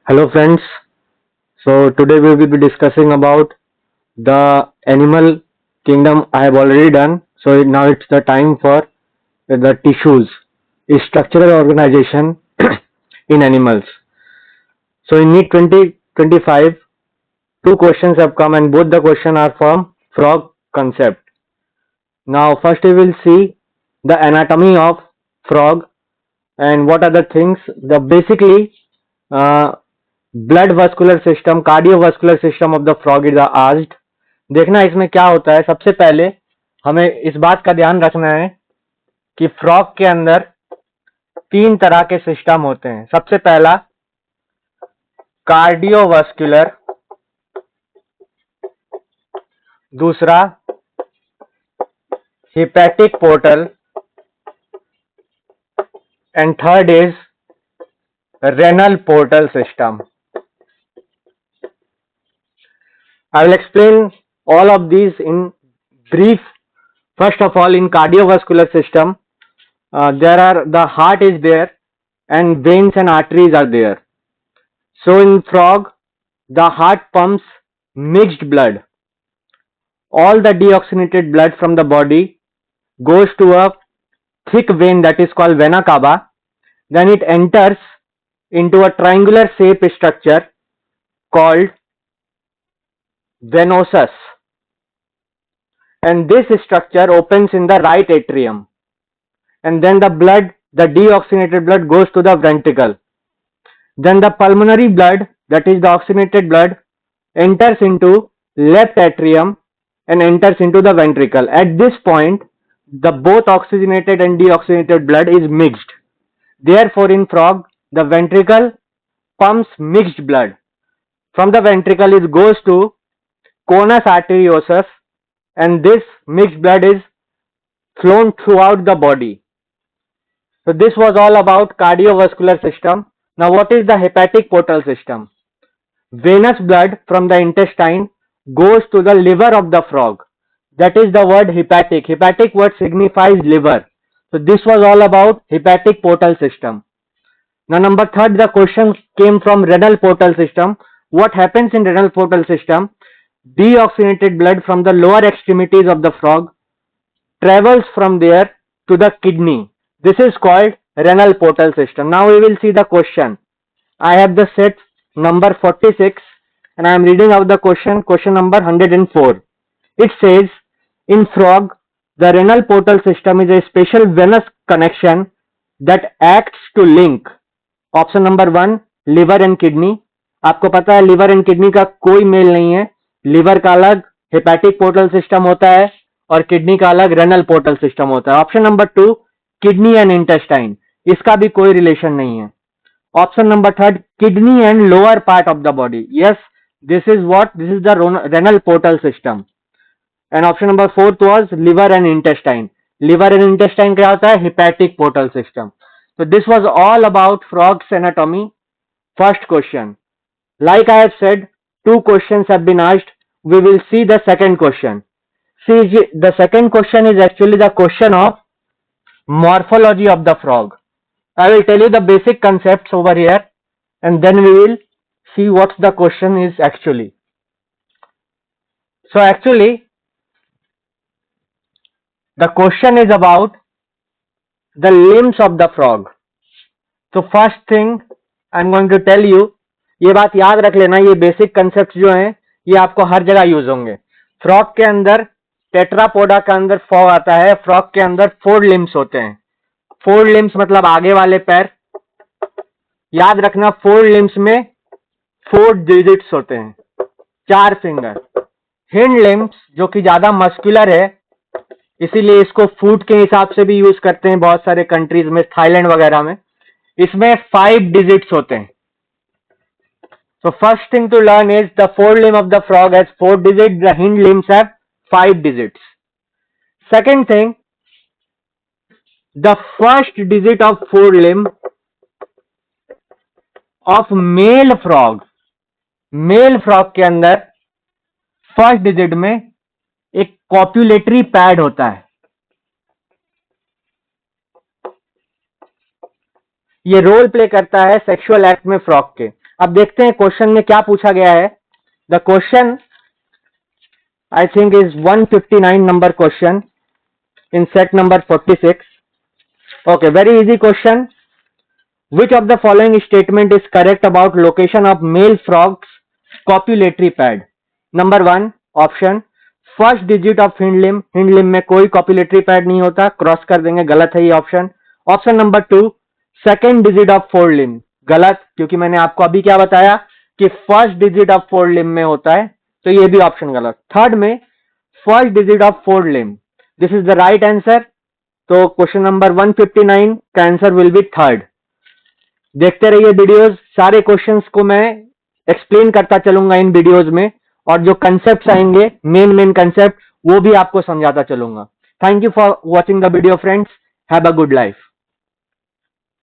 Hello friends. So today we will be discussing about the animal kingdom. I have already done. So now it's the time for the tissues, structural organization in animals. So in NEET 2025, two questions have come and both the questions are from frog concept. Now first we will see the anatomy of frog and what are the things. The basically uh, blood vascular system cardiovascular system of the frog is asked. देखना इसमें क्या होता है। सबसे पहले हमें इस बात का ध्यान रखना है कि फ्रॉग के अंदर तीन तरह के सिस्टम होते हैं। सबसे पहला कार्डियोवास्कुलर, दूसरा hepatic portal and third is renal portal system. I will explain all of these in brief. First of all, in cardiovascular system, the heart is there and veins and arteries are there. So in frog, the heart pumps mixed blood. All the deoxygenated blood from the body goes to a thick vein that is called vena cava. Then it enters into a triangular shape structure called venosus, and this structure opens in the right atrium, and then the deoxygenated blood goes to the ventricle. Then the pulmonary blood, that is the oxygenated blood, enters into left atrium and enters into the ventricle. At this point, the both oxygenated and deoxygenated blood is mixed. Therefore, in frog, the ventricle pumps mixed blood. From the ventricle, it goes to conus arteriosus, and this mixed blood is flown throughout the body. So this was all about cardiovascular system. Now what is the hepatic portal system? Venous blood from the intestine goes to the liver of the frog. That is the word hepatic. Hepatic word signifies liver. So this was all about hepatic portal system. Now number third, the question came from renal portal system. What happens in renal portal system? Deoxygenated blood from the lower extremities of the frog travels from there to the kidney. This is called renal portal system. Now we will see the question. I have the set number 46 and I am reading out the question number 104. It says, in frog, the renal portal system is a special venous connection that acts to link. Option number 1, liver and kidney. आपको पता है liver and kidney का कोई mail नहीं है। Liver का अलग hepatic portal system होता है और किडनी का अलग रेनल पोर्टल सिस्टम होता है। Option number 2, kidney and intestine, इसका भी कोई रिलेशन नहीं है। Option number 3, kidney and lower part of the body, yes this is the renal portal system. And option number 4 was liver and intestine. Liver and intestine क्या होता है? Hepatic portal system. So this was all about frog's anatomy. First question. Like I have said, 2 questions have been asked. We will see the second question. See, the second question is actually the question of morphology of the frog. I will tell you the basic concepts over here and then we will see what the question is actually. So actually, the question is about the limbs of the frog. So first thing I am going to tell you, ये बात याद रख लेना, ये basic concept जो हैं ये आपको हर जगह यूज होंगे। फ्रॉग के अंदर, टेट्रापोडा के अंदर फ्रॉग आता है, फ्रॉग के अंदर 4 लिम्स होते हैं। 4 लिम्स मतलब आगे वाले पैर। याद रखना 4 लिम्स में 4 डिजिट्स होते हैं, 4 फिंगर। हिंड लिम्स जो कि ज्यादा मस्कुलर है, इसीलिए इसको फूड के हिसाब से भी यूज करते हैं बहुत सारे कंट्रीज में, थाईलैंड वगैरह में। इसमें 5 डिजिट्स होते हैं। So first thing to learn is the forelimb of the frog has 4 digits, the hind limbs have 5 digits. Second thing, the first digit of forelimb of male frog के अंदर first digit में एक copulatory pad होता है। ये role play करता है sexual act में फ्रॉग के। अब देखते हैं क्वेश्चन में क्या पूछा गया है। The question I think is 159 number question in set number 46. Okay, very easy question. Which of the following statement is correct about location of male frog's copulatory pad? Number 1 option, first digit of hind limb. Hind limb में कोई copulatory pad नहीं होता, cross कर देंगे, गलत है ये option. Option number 2, second digit of four limb, गलत, क्योंकि मैंने आपको अभी क्या बताया कि first digit of four limb में होता है, तो ये भी ऑप्शन गलत. थर्ड में first digit of four limb, this is the right answer. तो क्वेश्चन नंबर 159 का आंसर विल बी थर्ड. देखते रहिए वीडियोस, सारे क्वेश्चंस को मैं एक्सप्लेन करता चलूंगा इन वीडियोस में, और जो कंसेप्ट आएंगे मेन कंसेप्ट वो भी आपको समझाता चलूंगा. Thank you for watching the video friends. Have a good life.